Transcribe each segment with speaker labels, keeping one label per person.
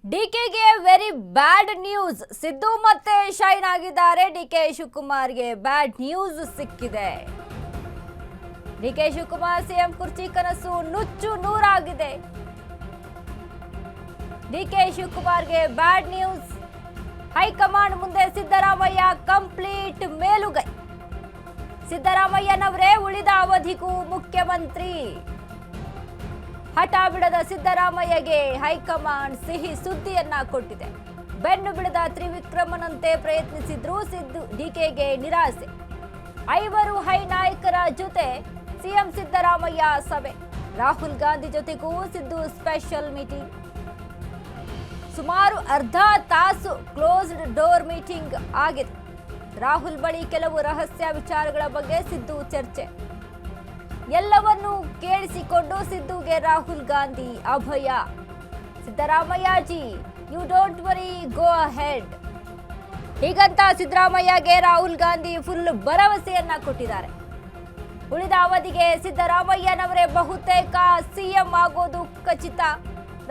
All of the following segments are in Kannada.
Speaker 1: ಡಿಕೆಗೆ ವೆರಿ ಬ್ಯಾಡ್ ನ್ಯೂಸ್. ಸಿದ್ದು ಮತ್ತೆ ಶೈನ್ ಆಗಿದ್ದಾರೆ. ಡಿಕೆ ಶಿವಕುಮಾರ್ಗೆ ಬ್ಯಾಡ್ ನ್ಯೂಸ್ ಸಿಕ್ಕಿದೆ. ಡಿಕೆ ಶಿವಕುಮಾರ್ ಸಿಎಂ ಕುರ್ಚಿ ಕನಸು ನುಚ್ಚು ನೂರಾಗಿದೆ. ಡಿಕೆ ಶಿವಕುಮಾರ್ಗೆ ಬ್ಯಾಡ್ ನ್ಯೂಸ್. ಹೈಕಮಾಂಡ್ ಮುಂದೆ ಸಿದ್ದರಾಮಯ್ಯ ಕಂಪ್ಲೀಟ್ ಮೇಲುಗೈ. ಸಿದ್ದರಾಮಯ್ಯನವರೇ ಉಳಿದ ಅವಧಿಗೂ ಮುಖ್ಯಮಂತ್ರಿ. ಹಠ ಬಿಡದ ಸಿದ್ದರಾಮಯ್ಯಗೆ ಹೈಕಮಾಂಡ್ ಸಿಹಿ ಸುದ್ದಿಯನ್ನ ಕೊಟ್ಟಿದೆ. ಬೆನ್ನು ಬಿಡದ ತ್ರಿವಿಕ್ರಮನಂತೆ ಪ್ರಯತ್ನಿಸಿದ್ರು ಸಿದ್ದು. ಡಿಕೆಗೆ ನಿರಾಸೆ. 5 ಹೈ ನಾಯಕರ ಜೊತೆ ಸಿಎಂ ಸಿದ್ದರಾಮಯ್ಯ ಸಭೆ. ರಾಹುಲ್ ಗಾಂಧಿ ಜೊತೆಗೂ ಸಿದ್ದು ಸ್ಪೆಷಲ್ ಮೀಟಿಂಗ್. ಸುಮಾರು ಅರ್ಧ ತಾಸು ಕ್ಲೋಸ್ಡ್ ಡೋರ್ ಮೀಟಿಂಗ್ ಆಗಿದೆ. ರಾಹುಲ್ ಬಳಿ ಕೆಲವು ರಹಸ್ಯ ವಿಚಾರಗಳ ಬಗ್ಗೆ ಸಿದ್ದು ಚರ್ಚೆ. ಎಲ್ಲವನ್ನೂ ಕೇಳಿಸಿಕೊಂಡು ಸಿದ್ದುಗೆ ರಾಹುಲ್ ಗಾಂಧಿ ಅಭಯ. Siddaramaiah ji, you don't worry, go ahead. ಹೀಗಂತ ಸಿದ್ದರಾಮಯ್ಯಗೆ ರಾಹುಲ್ ಗಾಂಧಿ ಫುಲ್ ಭರವಸೆಯನ್ನ ಕೊಟ್ಟಿದ್ದಾರೆ. ಉಳಿದ ಅವಧಿಗೆ ಸಿದ್ದರಾಮಯ್ಯನವರೇ ಬಹುತೇಕ ಸಿಎಂ ಆಗೋದು ಖಚಿತ.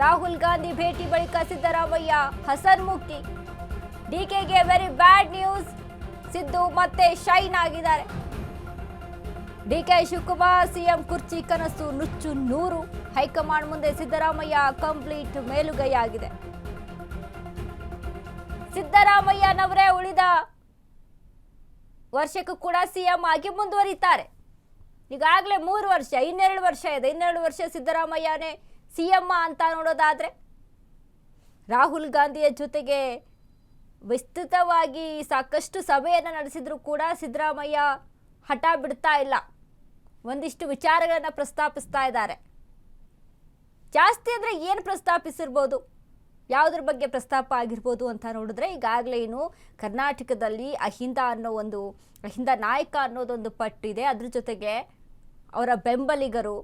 Speaker 1: ರಾಹುಲ್ ಗಾಂಧಿ ಭೇಟಿ ಬಳಿಕ ಸಿದ್ದರಾಮಯ್ಯ ಹಸನ್ಮುಖಿ. ಡಿಕೆಗೆ ವೆರಿ ಬ್ಯಾಡ್ ನ್ಯೂಸ್. ಸಿದ್ದು ಮತ್ತೆ ಶೈನ್ ಆಗಿದ್ದಾರೆ. ಡಿಕೆ ಶಿವಕುಮಾರ್ ಸಿಎಂ ಕುರ್ಚಿ ಕನಸು ನುಚ್ಚು ನೂರು. ಹೈಕಮಾಂಡ್ ಮುಂದೆ ಸಿದ್ದರಾಮಯ್ಯ ಕಂಪ್ಲೀಟ್ ಮೇಲುಗೈಯಾಗಿದೆ. ಸಿದ್ದರಾಮಯ್ಯನವರೇ ಉಳಿದ ವರ್ಷಕ್ಕೂ ಕೂಡ ಸಿಎಂ ಆಗಿ ಮುಂದುವರಿತಾರೆ. ಈಗಾಗಲೇ 3 ವರ್ಷ, 2 ವರ್ಷ ಇದೆ. 2 ವರ್ಷ ಸಿದ್ದರಾಮಯ್ಯನೇ ಸಿಎಂ ಅಂತ ನೋಡೋದಾದ್ರೆ, ರಾಹುಲ್ ಗಾಂಧಿಯ ಜೊತೆಗೆ ವಿಸ್ತೃತವಾಗಿ ಸಾಕಷ್ಟು ಸಭೆಯನ್ನು ನಡೆಸಿದ್ರು ಕೂಡ ಸಿದ್ದರಾಮಯ್ಯ ಹಠ ಬಿಡ್ತಾ ಇಲ್ಲ. ಒಂದಿಷ್ಟು ವಿಚಾರಗಳನ್ನ ಪ್ರಸ್ತಾಪಿಸ್ತಾ ಇದ್ದಾರೆ. ಜಾಸ್ತಿ ಅಂದ್ರೆ ಏನು ಪ್ರಸ್ತಾಪಿಸಿರ್ಬೋದು, ಯಾವುದ್ರ ಬಗ್ಗೆ ಪ್ರಸ್ತಾಪ ಆಗಿರ್ಬೋದು ಅಂತ ನೋಡಿದ್ರೆ, ಈಗಾಗಲೇ ಇನ್ನು ಕರ್ನಾಟಕದಲ್ಲಿ ಅಹಿಂದ ನಾಯಕ ಅನ್ನೋದೊಂದು ಪಟ್ಟಿದೆ. ಅದ್ರ ಜೊತೆಗೆ ಅವರ ಬೆಂಬಲಿಗರು,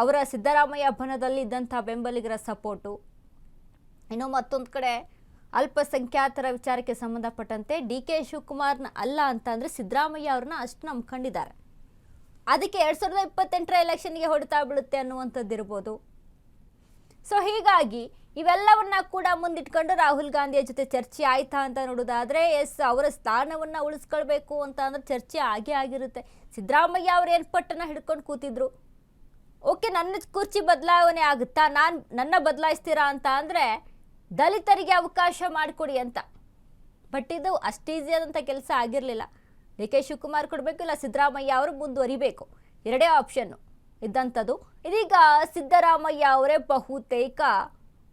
Speaker 1: ಅವರ ಸಿದ್ದರಾಮಯ್ಯ ಭವನದಲ್ಲಿ ಇದ್ದಂಥ ಬೆಂಬಲಿಗರ ಸಪೋರ್ಟು, ಇನ್ನು ಮತ್ತೊಂದು ಕಡೆ ಅಲ್ಪಸಂಖ್ಯಾತರ ವಿಚಾರಕ್ಕೆ ಸಂಬಂಧಪಟ್ಟಂತೆ ಡಿಕೆ ಶಿವಕುಮಾರ್ನ ಅಲ್ಲ ಅಂತ ಅಂದರೆ ಸಿದ್ದರಾಮಯ್ಯ ಅವ್ರನ್ನ ಅಷ್ಟು ನಂಬ್ಕೊಂಡಿದ್ದಾರೆ. ಅದಕ್ಕೆ 2028ರ ಎಲೆಕ್ಷನ್ಗೆ ಹೊಡೆತಾ ಬೀಳುತ್ತೆ ಅನ್ನುವಂಥದ್ದು ಇರ್ಬೋದು. ಸೊ ಹೀಗಾಗಿ ಇವೆಲ್ಲವನ್ನ ಕೂಡ ಮುಂದಿಟ್ಕೊಂಡು ರಾಹುಲ್ ಗಾಂಧಿಯ ಜೊತೆ ಚರ್ಚೆ ಆಯ್ತಾ ಅಂತ ನೋಡೋದಾದ್ರೆ, ಎಸ್, ಅವರ ಸ್ಥಾನವನ್ನು ಉಳಿಸ್ಕೊಳ್ಬೇಕು ಅಂತ ಅಂದ್ರೆ ಚರ್ಚೆ ಆಗೇ ಆಗಿರುತ್ತೆ. ಸಿದ್ದರಾಮಯ್ಯ ಅವ್ರು ಏನು ಪಟ್ಟನ್ನ ಹಿಡ್ಕೊಂಡು ಕೂತಿದ್ರು, ಓಕೆ ನನ್ನ ಕುರ್ಚಿ ಬದಲಾವಣೆ ಆಗುತ್ತಾ, ನನ್ನ ಬದಲಾಯಿಸ್ತೀರಾ ಅಂತ ಅಂದರೆ ದಲಿತರಿಗೆ ಅವಕಾಶ ಮಾಡಿಕೊಡಿ ಅಂತ. ಬಟ್ ಇದು ಅಷ್ಟು ಈಸಿಯಾದಂಥ ಕೆಲಸ ಆಗಿರಲಿಲ್ಲ. ಡಿ ಕೆ ಶಿವಕುಮಾರ್ ಕೊಡಬೇಕು, ಇಲ್ಲ ಸಿದ್ದರಾಮಯ್ಯ ಅವರು ಮುಂದುವರಿಬೇಕು, ಎರಡೇ ಆಪ್ಷನ್ನು ಇದ್ದಂಥದ್ದು. ಇದೀಗ ಸಿದ್ದರಾಮಯ್ಯ ಅವರೇ ಬಹುತೇಕ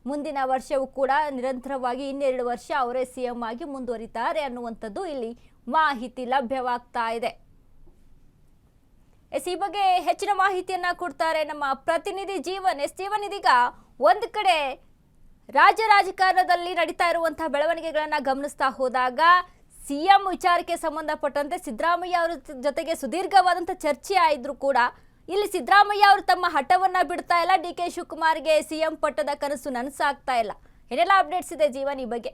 Speaker 1: ಮುಂದಿನ ವರ್ಷವೂ ಕೂಡ ನಿರಂತರವಾಗಿ 2 ವರ್ಷ ಅವರೇ ಸಿಎಂ ಆಗಿ ಮುಂದುವರಿತಾರೆ ಅನ್ನುವಂಥದ್ದು ಇಲ್ಲಿ ಮಾಹಿತಿ ಲಭ್ಯವಾಗ್ತಾ ಇದೆ. ಈ ಬಗ್ಗೆ ಹೆಚ್ಚಿನ ಮಾಹಿತಿಯನ್ನ ಕೊಡ್ತಾರೆ ನಮ್ಮ ಪ್ರತಿನಿಧಿ ಜೀವನ್. ಜೀವನ್, ಇದೀಗ ಒಂದು ಕಡೆ ರಾಜಕಾರಣದಲ್ಲಿ ನಡೀತಾ ಇರುವಂತಹ ಬೆಳವಣಿಗೆಗಳನ್ನ ಗಮನಿಸ್ತಾ ಹೋದಾಗ ಸಿಎಂ ವಿಚಾರಕ್ಕೆ ಸಂಬಂಧಪಟ್ಟಂತೆ ಸಿದ್ದರಾಮಯ್ಯ ಅವರ ಜೊತೆಗೆ ಸುದೀರ್ಘವಾದಂಥ ಚರ್ಚೆ ಆಯಿದ್ರು ಕೂಡ ಇಲ್ಲಿ ಸಿದ್ದರಾಮಯ್ಯ ಅವರು ತಮ್ಮ ಹಠವನ್ನ ಬಿಡ್ತಾ ಇಲ್ಲ. ಡಿ ಕೆ ಶಿವಕುಮಾರ್ಗೆ ಸಿಎಂ ಪಟ್ಟದ ಕನಸು ನನಸಾಗ್ತಾ ಇಲ್ಲ. ಏನೆಲ್ಲ ಅಪ್ಡೇಟ್ಸ್ ಇದೆ ಜೀವನ್ ಈ ಬಗ್ಗೆ?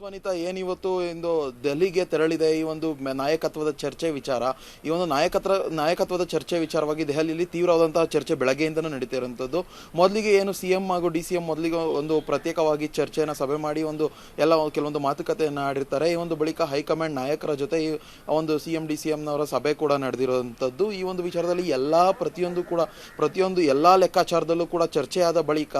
Speaker 2: ವನಿತಾ, ಏನಿವತ್ತು ಇಂದು ದೆಹಲಿಗೆ ತೆರಳಿದೆ ಈ ಒಂದು ನಾಯಕತ್ವದ ಚರ್ಚೆ ವಿಚಾರ. ಈ ಒಂದು ನಾಯಕತ್ವದ ಚರ್ಚೆ ವಿಚಾರವಾಗಿ ದೆಹಲಿಯಲ್ಲಿ ತೀವ್ರವಾದಂತಹ ಚರ್ಚೆ ಬೆಳಗ್ಗೆಯಿಂದನೂ ನಡೀತಾ ಇರುವಂಥದ್ದು. ಮೊದಲಿಗೆ ಏನು ಸಿಎಂ ಹಾಗೂ DCM ಮೊದಲಿಗೆ ಒಂದು ಪ್ರತ್ಯೇಕವಾಗಿ ಚರ್ಚೆಯನ್ನು ಸಭೆ ಮಾಡಿ ಕೆಲವೊಂದು ಮಾತುಕತೆಯನ್ನು ಆಡಿರ್ತಾರೆ. ಈ ಒಂದು ಬಳಿಕ ಹೈಕಮಾಂಡ್ ನಾಯಕರ ಜೊತೆ ಈ ಒಂದು CM DCMನವರ ಸಭೆ ಕೂಡ ನಡೆದಿರುವಂಥದ್ದು. ಈ ಒಂದು ವಿಚಾರದಲ್ಲಿ ಪ್ರತಿಯೊಂದು ಎಲ್ಲ ಲೆಕ್ಕಾಚಾರದಲ್ಲೂ ಕೂಡ ಚರ್ಚೆಯಾದ ಬಳಿಕ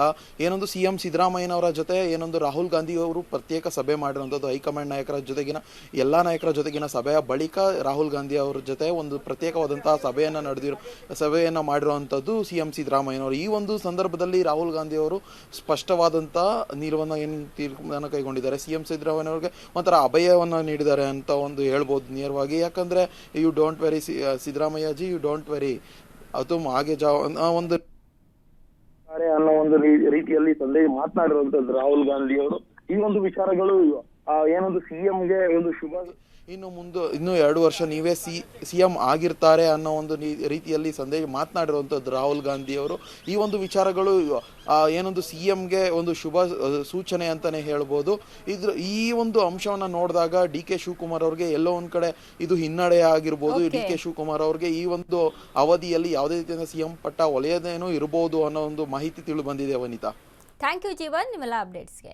Speaker 2: ಏನೊಂದು ಸಿಎಂ ಸಿದ್ದರಾಮಯ್ಯನವರ ಜೊತೆ ಏನೊಂದು ರಾಹುಲ್ ಗಾಂಧಿ ಅವರು ಪ್ರತ್ಯೇಕ ಸಭೆ ಮಾಡಿರುವಂಥದ್ದು. ಹೈಕಮಾಂಡ್ ನಾಯಕರ ಜೊತೆಗಿನ ಎಲ್ಲ ನಾಯಕರ ಜೊತೆಗಿನ ಸಭೆಯ ಬಳಿಕ ರಾಹುಲ್ ಗಾಂಧಿ ಅವರ ಜೊತೆ ಒಂದು ಪ್ರತ್ಯೇಕವಾದಂತಹ ಸಭೆಯನ್ನು ಮಾಡಿರುವಂಥದ್ದು ಸಿಎಂ ಸಿದ್ದರಾಮಯ್ಯನವರು. ಈ ಒಂದು ಸಂದರ್ಭದಲ್ಲಿ ರಾಹುಲ್ ಗಾಂಧಿ ಅವರು ಸ್ಪಷ್ಟವಾದಂತಹ ತೀರ್ಮಾನ ಕೈಗೊಂಡಿದ್ದಾರೆ. ಸಿಎಂ ಸಿದ್ದರಾಮಯ್ಯನವ್ರಿಗೆ ಒಂಥರ ಅಭಯವನ್ನು ನೀಡಿದ್ದಾರೆ ಅಂತ ಒಂದು ಹೇಳ್ಬೋದು ನೇರವಾಗಿ. ಯಾಕಂದ್ರೆ you don't worry Siddaramaiah ji, you don't worry, ಅದು ಹಾಗೆ ಒಂದು
Speaker 3: ಅನ್ನೋ ಒಂದು ರೀತಿಯಲ್ಲಿ ತಂದೆ ಮಾತನಾಡಿರುವಂತದ್ದು ರಾಹುಲ್ ಗಾಂಧಿ ಅವರು. ಈ ಒಂದು ವಿಚಾರಗಳು ಏನೊಂದು ಸಿಎಂಗೆ ಒಂದು
Speaker 2: ಇನ್ನು 2 ವರ್ಷ ನೀವೇ ಸಿಎಂ ಆಗಿರ್ತಾರೆ ಅನ್ನೋ ಒಂದು ರೀತಿಯಲ್ಲಿ ಸಂದೇಶ ಮಾತನಾಡಿರುವಂಥದ್ದು ರಾಹುಲ್ ಗಾಂಧಿ ಅವರು. ಈ ಒಂದು ವಿಚಾರಗಳು ಏನೊಂದು ಸಿಎಂಗೆ ಒಂದು ಶುಭ ಸೂಚನೆ ಅಂತಾನೆ ಹೇಳ್ಬೋದು. ಈ ಒಂದು ಅಂಶವನ್ನ ನೋಡಿದಾಗ ಡಿ ಕೆ ಶಿವಕುಮಾರ್ ಅವ್ರಿಗೆ ಎಲ್ಲೋ ಒಂದ್ ಕಡೆ ಇದು ಹಿನ್ನಡೆ ಆಗಿರ್ಬೋದು. ಡಿ ಕೆ ಶಿವಕುಮಾರ್ ಅವ್ರಿಗೆ ಈ ಒಂದು ಅವಧಿಯಲ್ಲಿ ಯಾವುದೇ ರೀತಿಯ ಸಿಎಂ ಪಟ್ಟ ಒಲೆಯದೇನೋ ಇರಬಹುದು ಅನ್ನೋ ಒಂದು ಮಾಹಿತಿ ತಿಳಿದು ಬಂದಿದೆ ವನಿತಾ.
Speaker 1: ಥ್ಯಾಂಕ್ ಯು ಜೀವನ್, ನಿಮ್ಮೆಲ್ಲ ಅಪ್ಡೇಟ್ಸ್ಗೆ.